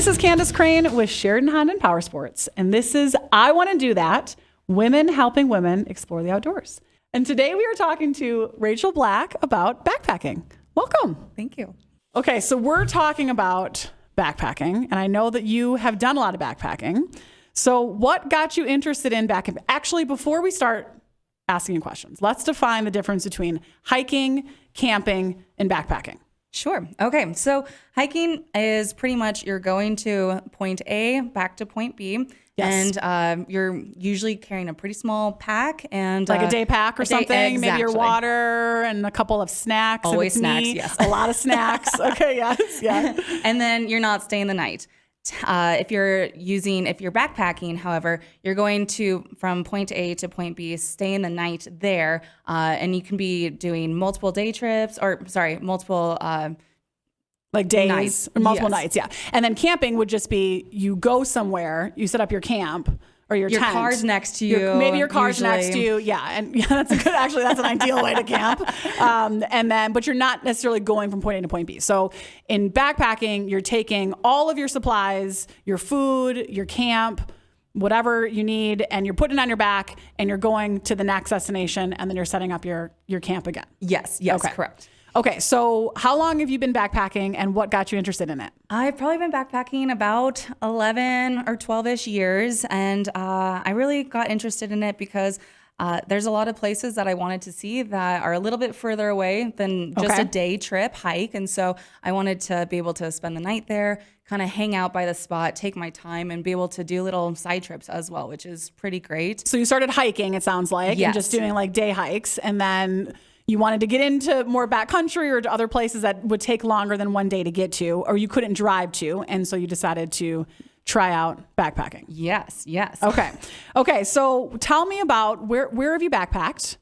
This is Candace Crane with Sheridan Honda and Power Sports, and this is I Want to Do That, Women Helping Women Explore the Outdoors. And today we are talking to Rachel Black about backpacking. Welcome. Thank you. Okay, so we're talking about backpacking, and I know that you have done a lot of backpacking. So what got you interested in backpacking? Actually, before we start asking you questions, let's define the difference between hiking, camping, and backpacking. Sure. Okay. So hiking is pretty much you're going to point A back to point B. Yes. And you're usually carrying a pretty small pack and Like a day pack or something, exactly. Maybe your water and a couple of snacks. Always if it's snacks, meat, yes. A lot of snacks. Okay, yes, yeah. And then you're not staying the night. If you're backpacking, however, you're going to from point A to point B, staying the night there, and you can be doing multiple day trips, multiple like days, nights. or multiple Yes. nights, yeah. And then camping would just be you go somewhere, you set up your camp or your tent. car's next to you. Maybe your car's usually. next to you, yeah. And yeah, that's an ideal way to camp. But you're not necessarily going from point A to point B. So in backpacking, you're taking all of your supplies, your food, your camp, whatever you need, and you're putting it on your back, and you're going to the next destination, and then you're setting up your camp again. Yes, Okay. correct. Okay, so how long have you been backpacking, and what got you interested in it? I've probably been backpacking about 11 or 12-ish years, and I really got interested in it because there's a lot of places that I wanted to see that are a little bit further away than just a day trip hike, and so I wanted to be able to spend the night there, kind of hang out by the spot, take my time, and be able to do little side trips as well, which is pretty great. So you started hiking, it sounds like, Yes. and just doing like day hikes, and then you wanted to get into more backcountry or to other places that would take longer than one day to get to, or you couldn't drive to, and so you decided to try out backpacking. Yes. Okay. So tell me about where have you backpacked?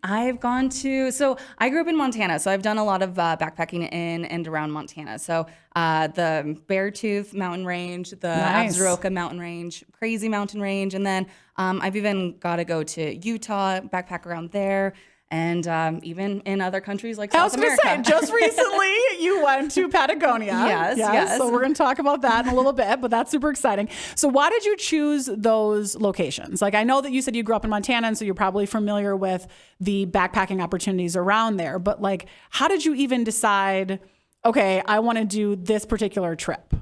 I've gone to, so I grew up in Montana, so I've done a lot of backpacking in and around Montana. So the Beartooth Mountain Range, the Nice. Absaroka Mountain Range, Crazy Mountain Range, and then I've even got to go to Utah, backpack around there, and even in other countries like South America. I was going to say, just recently you went to Patagonia. Yes. So we're going to talk about that in a little bit, but that's super exciting. So why did you choose those locations? Like, I know that you said you grew up in Montana, and so you're probably familiar with the backpacking opportunities around there, but like, how did you even decide, okay, I want to do this particular trip?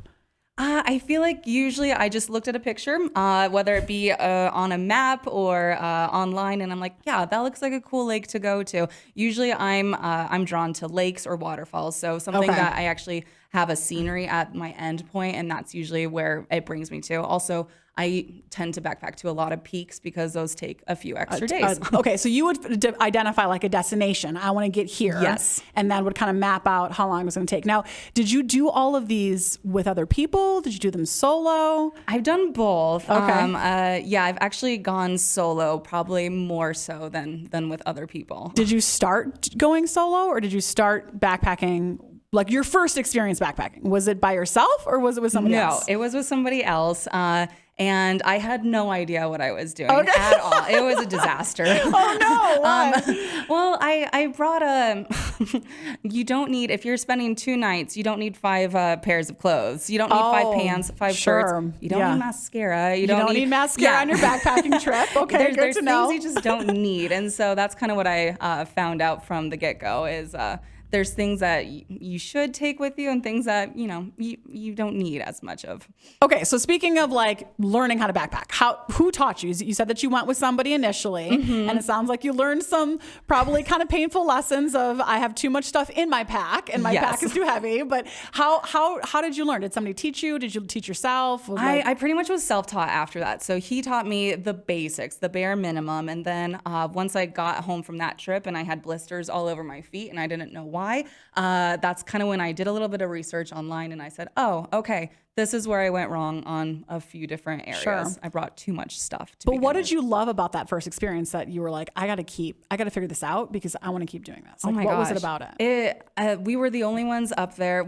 I feel like usually I just looked at a picture, whether it be on a map or online, and I'm like, yeah, that looks like a cool lake to go to. Usually I'm drawn to lakes or waterfalls, so something that I actually have a scenery at my end point, and that's usually where it brings me to. Also, I tend to backpack to a lot of peaks because those take a few extra days. Okay, so you would identify like a destination. I want to get here. Yes. And then would kind of map out how long it was going to take. Now, did you do all of these with other people? Did you do them solo? I've done both. Okay. I've actually gone solo, probably more so than with other people. Did you start going solo, or did you start backpacking? Like your first experience backpacking, was it by yourself or was it with somebody else? No, it was with somebody else. And I had no idea what I was doing at all. It was a disaster. Oh no! What? Well, I brought you don't need, if you're spending 2 nights, you don't need 5 pairs of clothes. You don't need 5 pants, 5 shirts. You don't need mascara. You don't need mascara on your backpacking trip. Okay, there's good to know. things you just don't need. And so that's kind of what I found out from the get-go is there's things that you should take with you and things that, you don't need as much of. Okay, so speaking of like learning how to backpack, who taught you? You said that you went with somebody initially, and it sounds like you learned some probably kind of painful lessons of I have too much stuff in my pack and my pack is too heavy. But how did you learn? Did somebody teach you? Did you teach yourself? I pretty much was self-taught after that. So he taught me the basics, the bare minimum, and then once I got home from that trip and I had blisters all over my feet and I didn't know why, that's kind of when I did a little bit of research online and I said, oh, okay, this is where I went wrong on a few different areas. Sure. I brought too much stuff to But what begin did you love about that first experience that you were like, I got to figure this out because I want to keep doing this? Like, oh my what was gosh. it about it? We were the only ones up there.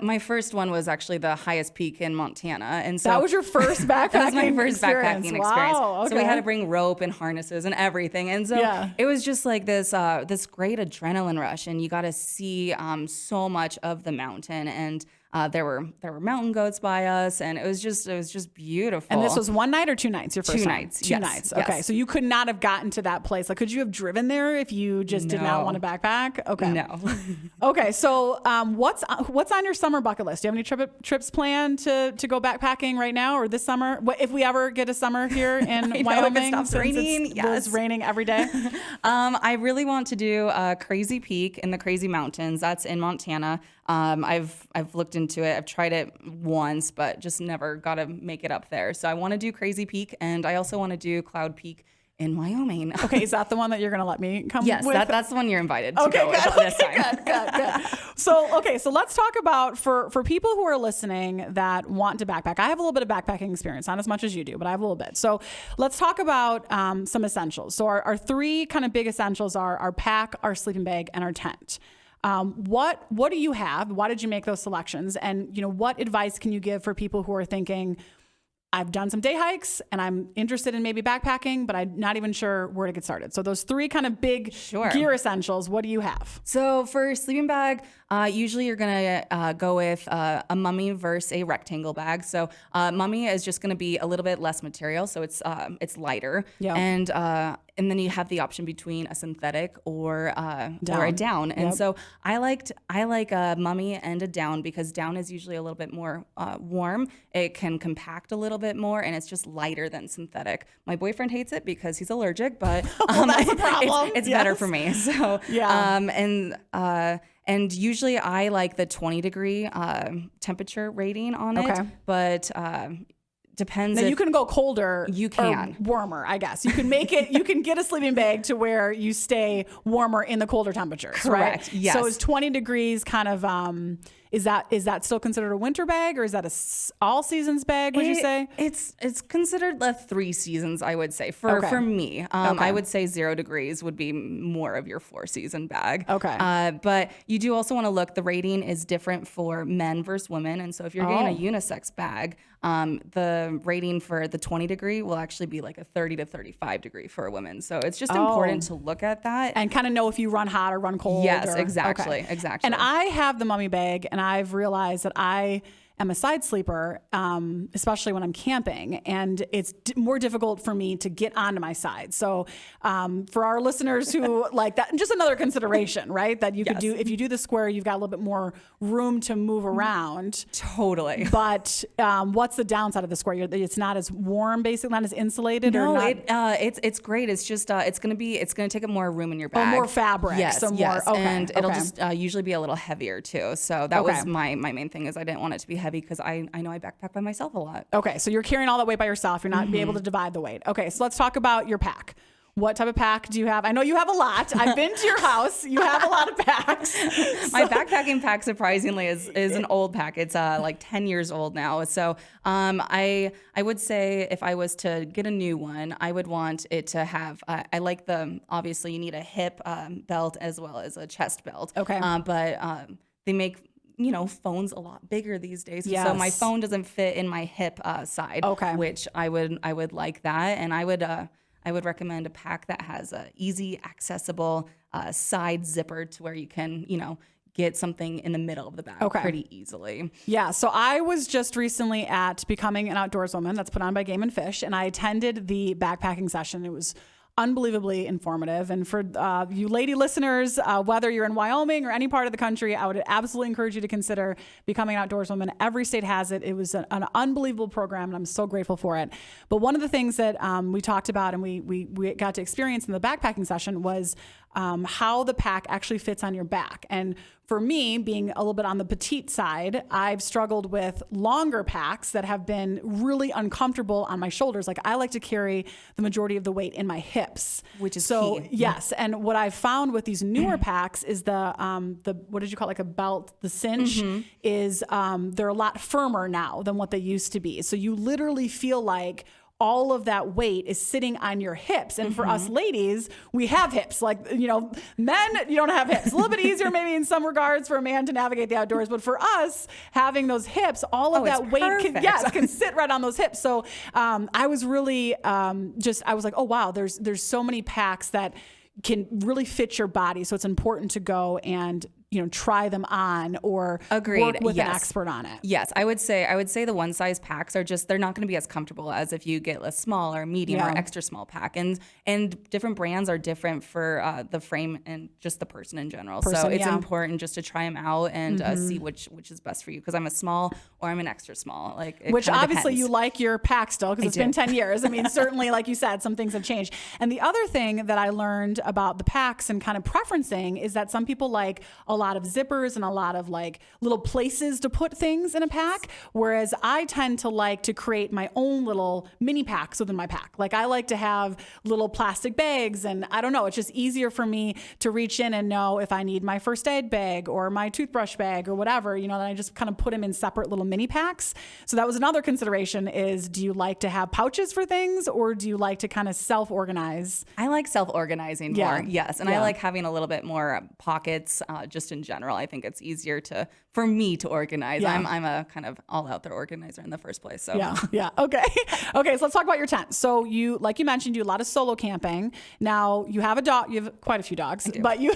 My first one was actually the highest peak in Montana. And so that was your first backpacking that was my first experience. backpacking experience. Wow, okay. So we had to bring rope and harnesses and everything. And so it was just like this great adrenaline rush. And you got to see so much of the mountain. And There were mountain goats by us, and it was just beautiful. And this was one night or 2 nights? Your first Two time? nights. Two Yes, nights. yes. Okay, so you could not have gotten to that place. Like, could you have driven there if you just did not No. want to backpack? Okay. No. Okay, so what's on your summer bucket list? Do you have any trips planned to go backpacking right now or this summer? What if we ever get a summer here in I know, if it Wyoming? stops since raining, it's yes. raining every day. I really want to do Crazy Peak in the Crazy Mountains. That's in Montana. I've looked into it. I've tried it once, but just never got to make it up there. So I want to do Crazy Peak, and I also want to do Cloud Peak in Wyoming. Okay, is that the one that you're going to let me come Yes, with? that's the one you're invited to Okay, go with good. this time. Good. So let's talk about for people who are listening that want to backpack. I have a little bit of backpacking experience, not as much as you do, but I have a little bit. So let's talk about some essentials. So our 3 kind of big essentials are our pack, our sleeping bag, and our tent. What do you have? Why did you make those selections? And what advice can you give for people who are thinking, I've done some day hikes and I'm interested in maybe backpacking, but I'm not even sure where to get started. So those 3 kind of big gear essentials, what do you have? So for sleeping bag, usually you're going to go with a mummy versus a rectangle bag. So mummy is just going to be a little bit less material, so it's lighter. Yeah. And then you have the option between a synthetic or a down. And so I like a mummy and a down because down is usually a little bit more warm. It can compact a little bit more, and it's just lighter than synthetic. My boyfriend hates it because he's allergic, but that's a problem. it's better for me. So yeah. And usually I like the 20-degree temperature rating on it, but depends. Now you can go colder. You can. Or warmer, I guess. You can make it. You can get a sleeping bag to where you stay warmer in the colder temperatures. Correct. Right? Yes. So is 20 degrees kind of is that still considered a winter bag, or is that a all seasons bag? Would you say it's considered the 3 seasons? I would say for me. I would say 0 degrees would be more of your 4-season bag. Okay. But you do also want to look. The rating is different for men versus women, and so if you're getting a unisex bag, the rating for the 20-degree will actually be like a 30 to 35 degree for a woman. So it's just important to look at that and kind of know if you run hot or run cold. Yes, or, exactly. And I have the mummy bag, and I've realized that I am a side sleeper, especially when I'm camping, and it's more difficult for me to get onto my side. So for our listeners who like that, and just another consideration, right? That you could do, if you do the square, you've got a little bit more room to move around. Totally. But what's the downside of the square? It's not as warm, basically, not as insulated. No, or not... it's great. It's just it's gonna take up more room in your bag. more fabric. Yes, so yes. More, and it'll just usually be a little heavier too. So that was my main thing, is I didn't want it to be heavy because I know I backpack by myself a lot. Okay, so you're carrying all that weight by yourself. You're not be able to divide the weight. Okay, so let's talk about your pack. What type of pack do you have? I know you have a lot. I've been to your house. You have a lot of packs. My backpacking pack, surprisingly, is an old pack. It's like 10 years old now. So I would say if I was to get a new one, I would want it to have, I like obviously you need a hip belt as well as a chest belt. Okay. But they make phones a lot bigger these days. Yes. So my phone doesn't fit in my hip side. Okay. Which I would like that, and I would recommend a pack that has a easy, accessible side zipper to where you can get something in the middle of the bag pretty easily. Yeah. So I was just recently at Becoming an Outdoorswoman, that's put on by Game and Fish, and I attended the backpacking session. It was unbelievably informative. And for you lady listeners, whether you're in Wyoming or any part of the country, I would absolutely encourage you to consider Becoming an Outdoorswoman. Every state has it. It was an unbelievable program, and I'm so grateful for it. But one of the things that we talked about and we got to experience in the backpacking session was how the pack actually fits on your back. And for me, being a little bit on the petite side, I've struggled with longer packs that have been really uncomfortable on my shoulders. Like, I like to carry the majority of the weight in my hips, which is key. Yes. Yeah. And what I've found with these newer packs is the what did you call it? Like a belt, the cinch is they're a lot firmer now than what they used to be. So you literally feel like all of that weight is sitting on your hips. And for us ladies, we have hips. Like, men, you don't have hips. A little bit easier maybe in some regards for a man to navigate the outdoors. But for us, having those hips, all of that weight can sit right on those hips. So I was really I was like, oh, wow, there's so many packs that can really fit your body. So it's important to go and try them on or Agreed. work with an Yes. expert on it. Yes, I would say the one size packs are just, they're not going to be as comfortable as if you get a small or medium or extra small pack. And different brands are different for the frame and just the person in general. So it's important just to try them out and see which is best for you. Because I'm a small or I'm an extra small. Like, which obviously depends. you like your pack still, because it's been 10 years. I mean, certainly, like you said, some things have changed. And the other thing that I learned about the packs and kind of preferencing is that some people like a lot of zippers and a lot of like little places to put things in a pack. Whereas I tend to like to create my own little mini packs within my pack. Like, I like to have little plastic bags, and I don't know, it's just easier for me to reach in and know if I need my first aid bag or my toothbrush bag or whatever, then I just kind of put them in separate little mini packs. So that was another consideration is, do you like to have pouches for things, or do you like to kind of self-organize? I like self-organizing more, yes. And I like having a little bit more pockets just in general. I think it's easier for me to organize. Yeah. I'm a kind of all out there organizer in the first place. So Yeah. Okay. Okay. So let's talk about your tent. So you, like you mentioned, you do a lot of solo camping. Now you have a dog, you have quite a few dogs, but you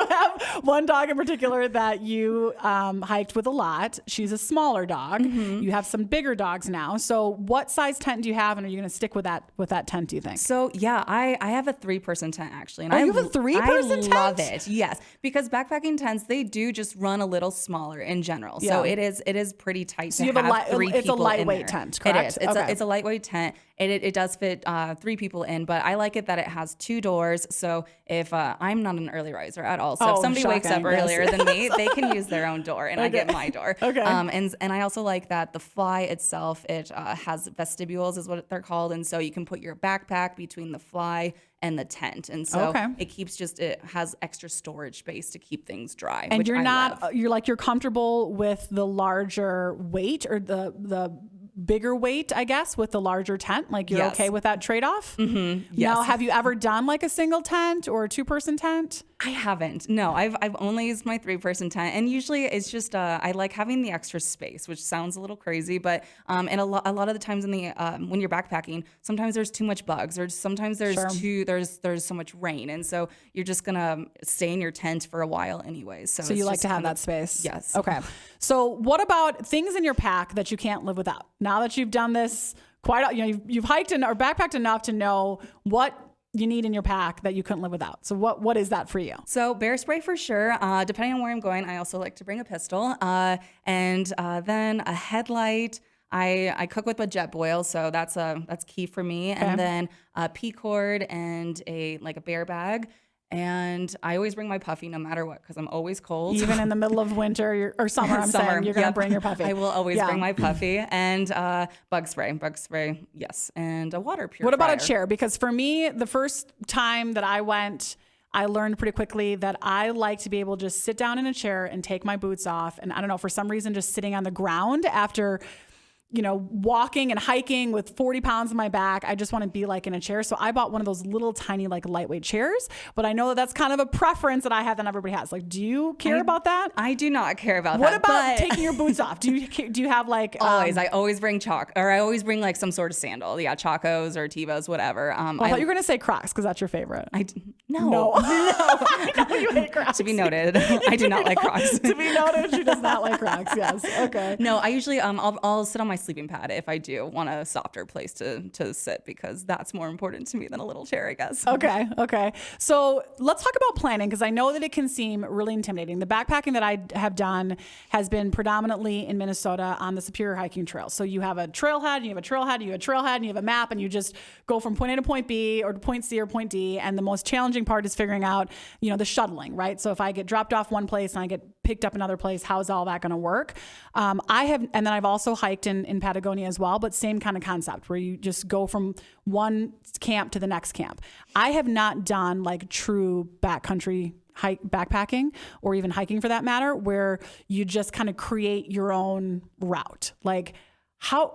have one dog in particular that you hiked with a lot. She's a smaller dog. You have some bigger dogs now. So what size tent do you have, and are you going to stick with that tent, do you think? So yeah, I have a 3-person tent actually. And you have a 3-person tent? I love it. Yes. Because backpacking tents, they do just run a little smaller in general. So it is pretty tight to you have have 3 people it's a lightweight in there. tent, correct? It is. It's a lightweight tent. It does fit 3 people in, but I like it that it has 2 doors. So if I'm not an early riser at all, so if somebody wakes up earlier than me, they can use their own door, and I get my door. Okay. And I also like that the fly itself, it has vestibules is what they're called, and so you can put your backpack between the fly and the tent, and so it has extra storage space to keep things dry. And which you're love. you're comfortable with the larger weight, or the bigger weight, I guess, with the larger tent. Like, you're okay with that trade-off? Yes. Now, have you ever done like a single tent or a 2-person tent? I haven't. No, I've only used my 3-person tent, and usually it's just I like having the extra space, which sounds a little crazy, but and a lot of the times in the when you're backpacking, sometimes there's too much bugs, or sometimes there's there's so much rain, and so you're just gonna stay in your tent for a while anyways. So you like to have that space? Yes. Okay. So what about things in your pack that you can't live without? Now that you've done this you've hiked or backpacked enough to know what you need in your pack that you couldn't live without. So what is that for you? So bear spray for sure. Depending on where I'm going, I also like to bring a pistol, and then a headlight. I cook with a jet boil, so that's key for me. Okay. And then a pea cord and a bear bag. And I always bring my puffy no matter what, because I'm always cold. Even in the middle of winter or summer, saying you're going to bring your puffy. I will always bring my puffy, and bug spray, yes, and a water purifier. What about a chair? Because for me, the first time that I went, I learned pretty quickly that I like to be able to just sit down in a chair and take my boots off. And I don't know, for some reason, just sitting on the ground after walking and hiking with 40 pounds on my back, I just want to be like in a chair. So I bought one of those little tiny lightweight chairs, but I know that that's kind of a preference that I have that not everybody has. Like, do you care about that? I do not care about that. What about taking your boots off? Do you have always? I always bring chalk, or I always bring some sort of sandal. Yeah, Chacos or Tevas, whatever. I thought you were going to say Crocs because that's your favorite. No. I know you hate Crocs. To be noted, I do not like Crocs. To be noted, she does not like Crocs. Yes. Okay. No, I usually I'll sit on my sleeping pad if I do want a softer place to sit, because that's more important to me than a little chair, I guess. Okay. So let's talk about planning, because I know that it can seem really intimidating. The backpacking that I have done has been predominantly in Minnesota on the Superior Hiking Trail. So you have a trailhead, and you have a trailhead, and you have a trailhead, and you have a map, and you just go from point A to point B, or to point C or point D. And the most challenging part is figuring out, the shuttling, right? So if I get dropped off one place and I get picked up another place, how is all that going to work? And then I've also hiked in Patagonia as well, but same kind of concept where you just go from one camp to the next camp. I have not done true backcountry backpacking, or even hiking for that matter, where you just kind of create your own route. How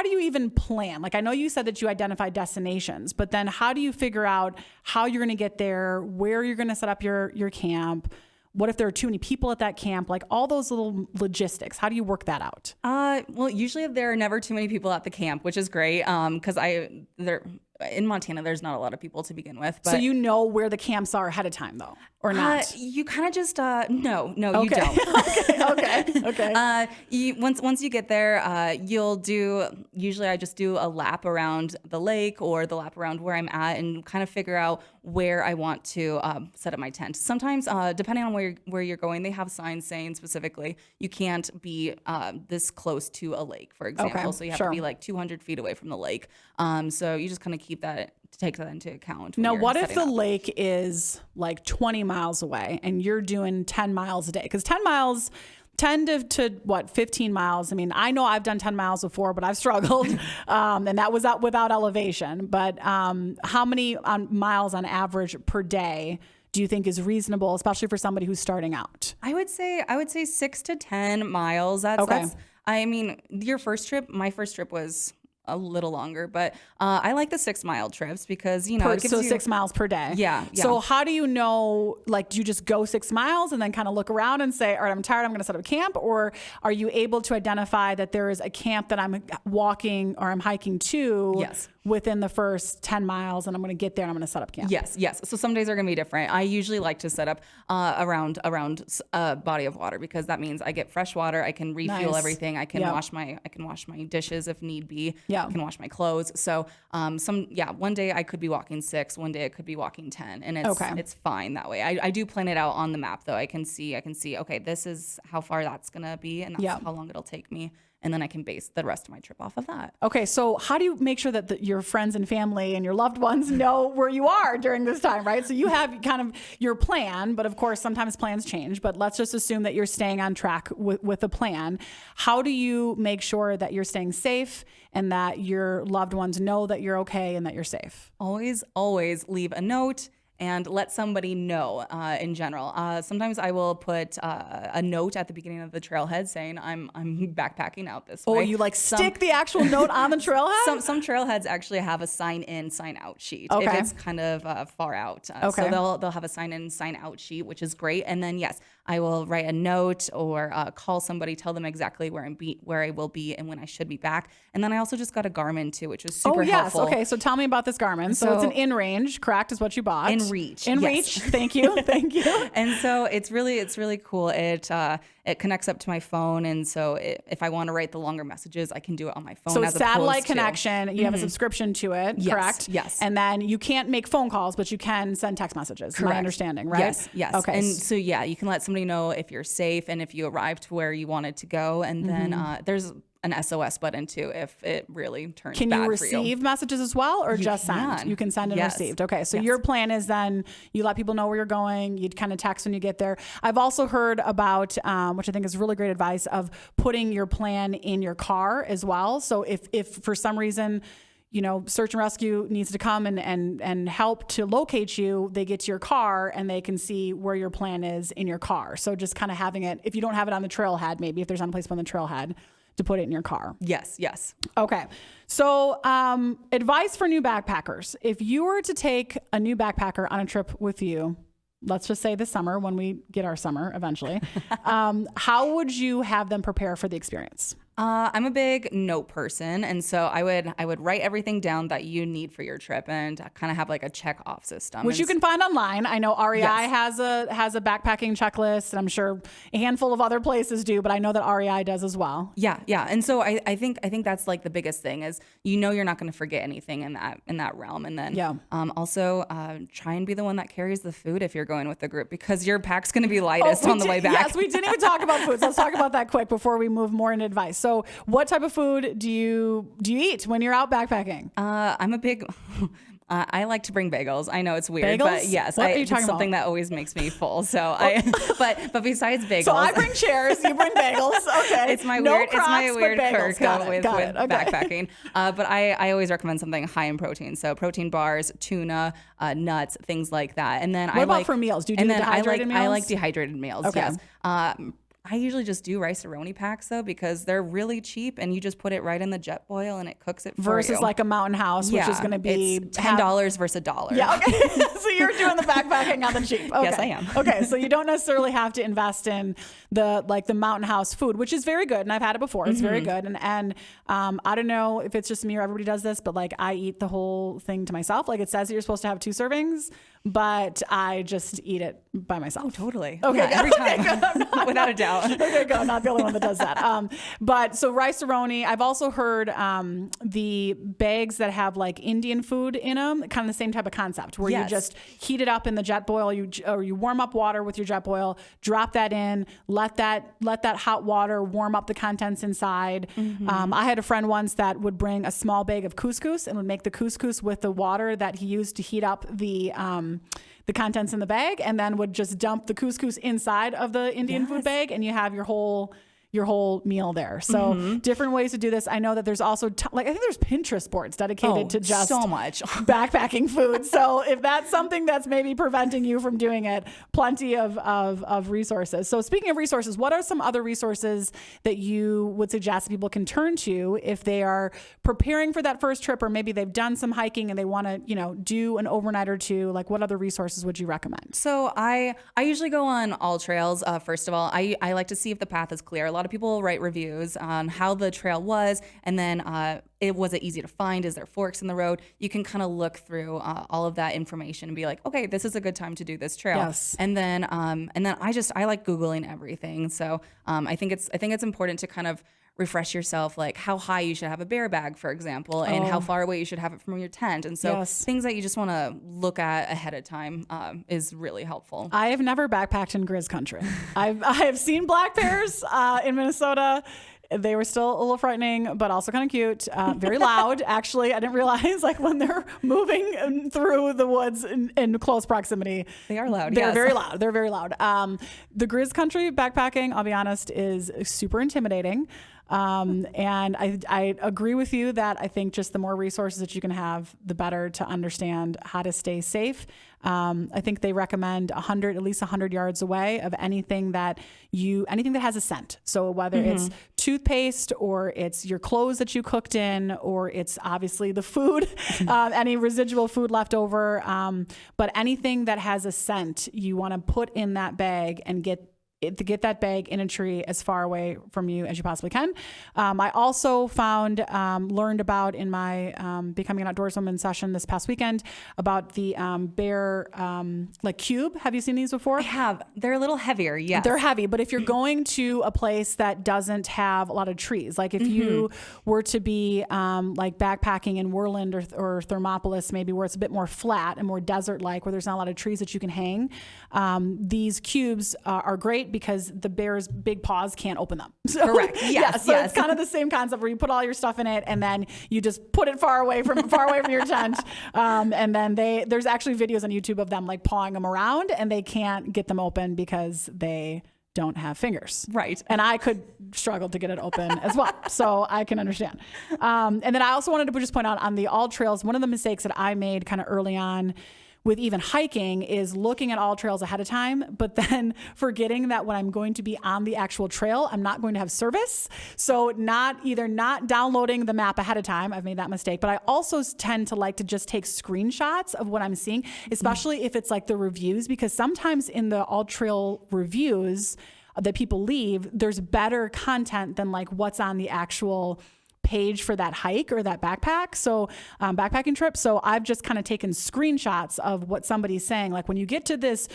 do you even plan? I know you said that you identified destinations, but then how do you figure out how you're going to get there, where you're going to set up your camp? What if there are too many people at that camp? All those little logistics. How do you work that out? Well, usually there are never too many people at the camp, which is great. Because in Montana, there's not a lot of people to begin with. But So you know where the camps are ahead of time, though, or not? you kind of just no, you Okay. don't. Okay. Once you get there, you'll do. Usually, I just do a lap around the lake or the lap around where I'm at, and kind of figure out where I want to set up my tent. Sometimes, depending on where you're going, they have signs saying specifically you can't be this close to a lake, for example. Okay, So you have sure. to be like 200 feet away from the lake. So you just kind of take that into account. Now, when you're what if setting the up. lake is like 20 miles away and you're doing 10 miles a day? Because 10 miles, 10 to what, 15 miles. I mean, I know I've done 10 miles before, but I've struggled. And that was out without elevation. But how many miles on average per day do you think is reasonable, especially for somebody who's starting out? I would say 6 to 10 miles. Okay. I mean, my first trip was a little longer, but I like the 6 mile trips because, it gives So you 6 miles per day. Yeah. So how do you know, like, do you just go 6 miles and then kind of look around and say, all right, I'm tired, I'm going to set up camp? Or are you able to identify that there is a camp that I'm walking or I'm hiking to Yes. within the first 10 miles and I'm going to get there and I'm going to set up camp? Yes. So some days are going to be different. I usually like to set up around a body of water because that means I get fresh water. I can refuel Nice. everything. I can Yep. wash my dishes if need be. Yeah. I can wash my clothes. So one day I could be walking 6, one day I could be walking 10, and it's fine that way. I do plan it out on the map though. I can see, okay, this is how far that's going to be and that's Yeah. how long it'll take me. And then I can base the rest of my trip off of that. Okay, so how do you make sure that your friends and family and your loved ones know where you are during this time, right? So you have kind of your plan, but of course, sometimes plans change. But let's just assume that you're staying on track with a plan. How do you make sure that you're staying safe and that your loved ones know that you're okay and that you're safe? Always leave a note and let somebody know in general. Sometimes I will put a note at the beginning of the trailhead saying I'm backpacking out this way. Oh, you stick the actual note on the trailhead? Some trailheads actually have a sign in, sign out sheet Okay. if it's kind of far out. Okay. So they'll have a sign in, sign out sheet, which is great. And then yes, I will write a note or call somebody, tell them exactly where I will be and when I should be back. And then I also just got a Garmin too, which was super helpful. Okay, so tell me about this Garmin. So it's an InRange, correct, is what you bought? InReach. InReach. Thank you. And so it's really cool. It connects up to my phone, and so if I want to write the longer messages, I can do it on my phone. So as satellite opposed to- connection, you have a subscription to it, Yes, correct? yes. And then you can't make phone calls, but you can send text messages. My understanding, right? Yes. Okay. And so you can let somebody know if you're safe and if you arrived to where you wanted to go, and then there's an SOS button too if it really turns Can bad you for receive messages as well, or just send? can. You can send and Yes. received. Okay, so Yes. your plan is then you let people know where you're going. You kind of text when you get there. I've also heard about, which I think is really great advice, of putting your plan in your car as well. So if for some reason, search and rescue needs to come and help to locate you, they get to your car and they can see where your plan is in your car. So just kind of having it, if you don't have it on the trailhead, maybe if there's one place on the trailhead, to put it in your car. Yes. Okay. So advice for new backpackers. If you were to take a new backpacker on a trip with you, let's just say this summer when we get our summer eventually, how would you have them prepare for the experience? I'm a big note person, and so I would write everything down that you need for your trip, and kind of have like a check off system, Which you can find online. I know REI Yes. has a backpacking checklist, and I'm sure a handful of other places do, but I know that REI does as well. Yeah. And so I think that's like the biggest thing is you're not going to forget anything in that realm, and then also try and be the one that carries the food if you're going with the group because your pack's going to be lightest on the way back. Yes, we didn't even talk about food. So let's talk about that quick before we move more into advice. So what type of food do you eat when you're out backpacking? I'm a big. I like to bring bagels. I know it's weird, Bagels? but yes, What are you it's talking something about? that always makes me full. So but besides bagels, So I bring chairs, you bring bagels. Okay, it's my No weird Crocs, but quirk bagels. Got it, with got it. Okay. backpacking. But I always recommend something high in protein. So protein bars, tuna, nuts, things like that. And then What about for meals? Do you do and then dehydrated meals? I like dehydrated meals. Okay. Yes. I usually just do rice-a-roni packs though, because they're really cheap and you just put it right in the jet boil and it cooks it for you. Versus like a Mountain House, which is going to be it's $10 versus $1. Yeah, okay. So you're doing the backpacking on the cheap. Okay. Yes, I am. Okay, so you don't necessarily have to invest in the Mountain House food, which is very good, and I've had it before. It's very good, and I don't know if it's just me or everybody does this, but like I eat the whole thing to myself. Like it says that you're supposed to have 2 servings, but I just eat it by myself. Oh, totally. Okay, yeah, every time, good. without a doubt. Okay, go. Not the only one that does that. But so rice-a-roni, I've also heard the bags that have like Indian food in them, kind of the same type of concept, where you just heat it up in the jet boil. You warm up water with your jet boil, drop that in, let that hot water warm up the contents inside. I had a friend once that would bring a small bag of couscous and would make the couscous with the water that he used to heat up the contents in the bag, and then would just dump the couscous inside of the Indian food bag, and you have your whole meal there. So different ways to do this. I know that there's also I think there's Pinterest boards dedicated to just so much backpacking food. So if that's something that's maybe preventing you from doing it, plenty of resources. So speaking of resources, what are some other resources that you would suggest people can turn to if they are preparing for that first trip, or maybe they've done some hiking and they want to, do an overnight or two? Like what other resources would you recommend? So I usually go on all trails. First of all, I like to see if the path is clear. A lot of people write reviews on how the trail was, and then was it easy to find? Is there forks in the road? You can kind of look through all of that information and be like, okay, this is a good time to do this trail. Yes. And then I like Googling everything. So I think it's important to kind of refresh yourself, like how high you should have a bear bag, for example, and how far away you should have it from your tent. And so things that you just want to look at ahead of time is really helpful. I have never backpacked in Grizz country. I have seen black bears in Minnesota. They were still a little frightening, but also kind of cute. Very loud, actually. I didn't realize, like, when they're moving through the woods in close proximity. They are loud, They're very loud. They're very loud. The Grizz country backpacking, I'll be honest, is super intimidating. And I agree with you that I think just the more resources that you can have, the better to understand how to stay safe. I think they recommend at least 100 yards away of anything that has a scent. So whether it's toothpaste, or it's your clothes that you cooked in, or it's obviously the food, any residual food left over. But anything that has a scent, you want to put in that bag and get that bag in a tree as far away from you as you possibly can. I also learned about in my Becoming an Outdoors Woman session this past weekend about the bear cube. Have you seen these before? I have. They're a little heavier, yes. They're heavy, but if you're going to a place that doesn't have a lot of trees, like if you were to be backpacking in Worland or Thermopolis, maybe where it's a bit more flat and more desert-like, where there's not a lot of trees that you can hang, these cubes are great because the bear's big paws can't open them. So, correct. Yes. So it's kind of the same concept where you put all your stuff in it and then you just put it far away from your tent. And then there's actually videos on YouTube of them like pawing them around, and they can't get them open because they don't have fingers. Right. And I could struggle to get it open as well. So I can understand. And then I also wanted to just point out on the all trails, one of the mistakes that I made kind of early on with even hiking is looking at all trails ahead of time, but then forgetting that when I'm going to be on the actual trail, I'm not going to have service. So not downloading the map ahead of time. I've made that mistake, but I also tend to like to just take screenshots of what I'm seeing, especially if it's like the reviews, because sometimes in the all trail reviews that people leave, there's better content than like what's on the actual page for that hike or that backpacking trip. So I've just kind of taken screenshots of what somebody's saying. Like when you get to this,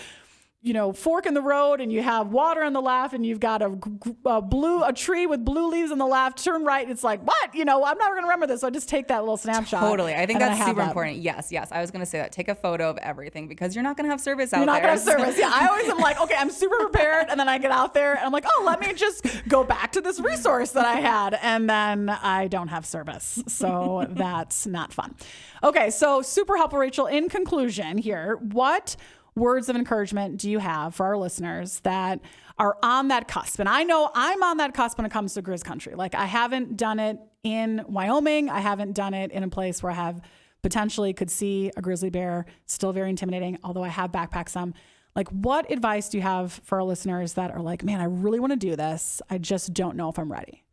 fork in the road and you have water on the left and you've got a tree with blue leaves on the left, turn right. It's like, what? I'm never going to remember this. So I just take that little snapshot. Totally. I think that's super important. Yes. I was going to say that. Take a photo of everything because you're not going to have service out there. You're not going to have service. Yeah. I always am like, okay, I'm super prepared. And then I get out there and I'm like, oh, let me just go back to this resource that I had. And then I don't have service. So that's not fun. Okay. So super helpful, Rachel. In conclusion here, what words of encouragement do you have for our listeners that are on that cusp? And I know I'm on that cusp when it comes to Grizz country. Like I haven't done it in Wyoming. I haven't done it in a place where I have potentially could see a grizzly bear. Still very intimidating, although I have backpacked some. Like, what advice do you have for our listeners that are like, man, I really want to do this. I just don't know if I'm ready.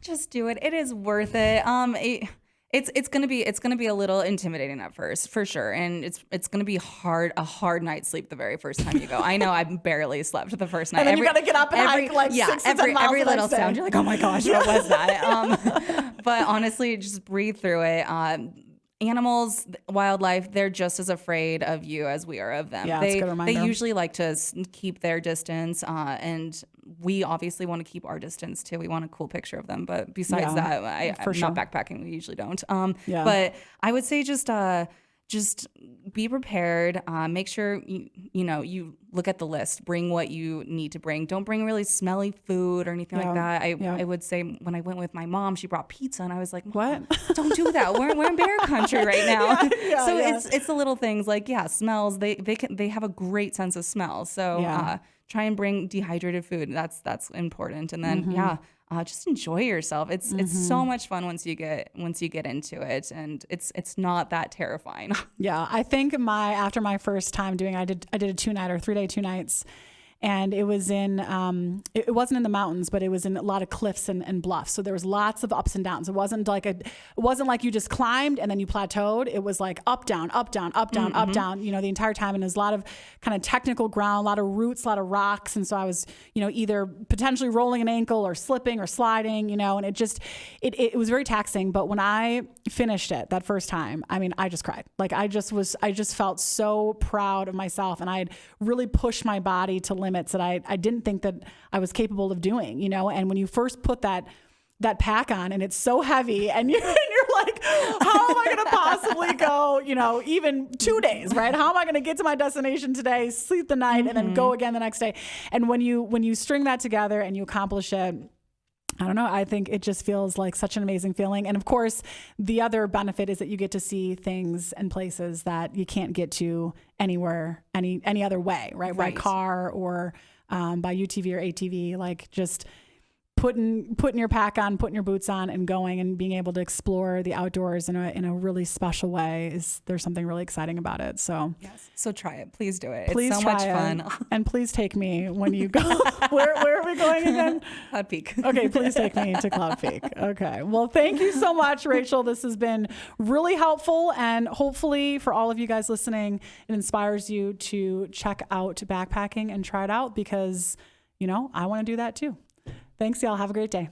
Just do it. It is worth it. It's gonna be a little intimidating at first, for sure, and it's gonna be a hard night's sleep the very first time you go. I know I barely slept the first night. And then you gotta get up and hike like 6 to 10 miles every the little next day. sound. You're like, oh my gosh, what was that? But honestly, just breathe through it. Animals, wildlife, they're just as afraid of you as we are of them. Yeah, that's a good reminder. They usually like to keep their distance, and we obviously want to keep our distance too. We want a cool picture of them, but besides that, I'm not backpacking. We usually don't. But I would say just be prepared. Make sure you look at the list. Bring what you need to bring. Don't bring really smelly food or anything like that. I would say when I went with my mom, she brought pizza, and I was like, what? Don't do that. We're in bear country right now. It's the little things like smells. They have a great sense of smell. So try and bring dehydrated food. That's important. And then just enjoy yourself. It's so much fun once you get into it, and it's not that terrifying. Yeah, I think after my first time doing, I did a 2-night or 3-day 2 nights, and it was in it wasn't in the mountains, but it was in a lot of cliffs and bluffs. So there was lots of ups and downs. It wasn't like you just climbed and then you plateaued. It was like up, down, up, down, up, down, up, down, the entire time. And there's a lot of kind of technical ground, a lot of roots, a lot of rocks. And so I was, either potentially rolling an ankle or slipping or sliding, and it was very taxing. But when I finished it that first time, I mean, I just cried. Like I just felt so proud of myself, and I had really pushed my body to limits that I didn't think that I was capable of doing, and when you first put that pack on and it's so heavy and you're like, how am I going to possibly go, even 2 days, right? How am I going to get to my destination today, sleep the night, and then go again the next day? And when you string that together and you accomplish it, I don't know. I think it just feels like such an amazing feeling. And of course, the other benefit is that you get to see things and places that you can't get to anywhere, any other way, right? By car or by UTV or ATV, like just putting your pack on, putting your boots on and going and being able to explore the outdoors in a really special way there's something really exciting about it. So yes. So try it. Please do it. Please it's so try much fun. it. And please take me when you go. Where are we going again? Cloud Peak. Okay, please take me to Cloud Peak. Okay. Well, thank you so much, Rachel. This has been really helpful, and hopefully for all of you guys listening, it inspires you to check out backpacking and try it out, because I want to do that too. Thanks, y'all. Have a great day.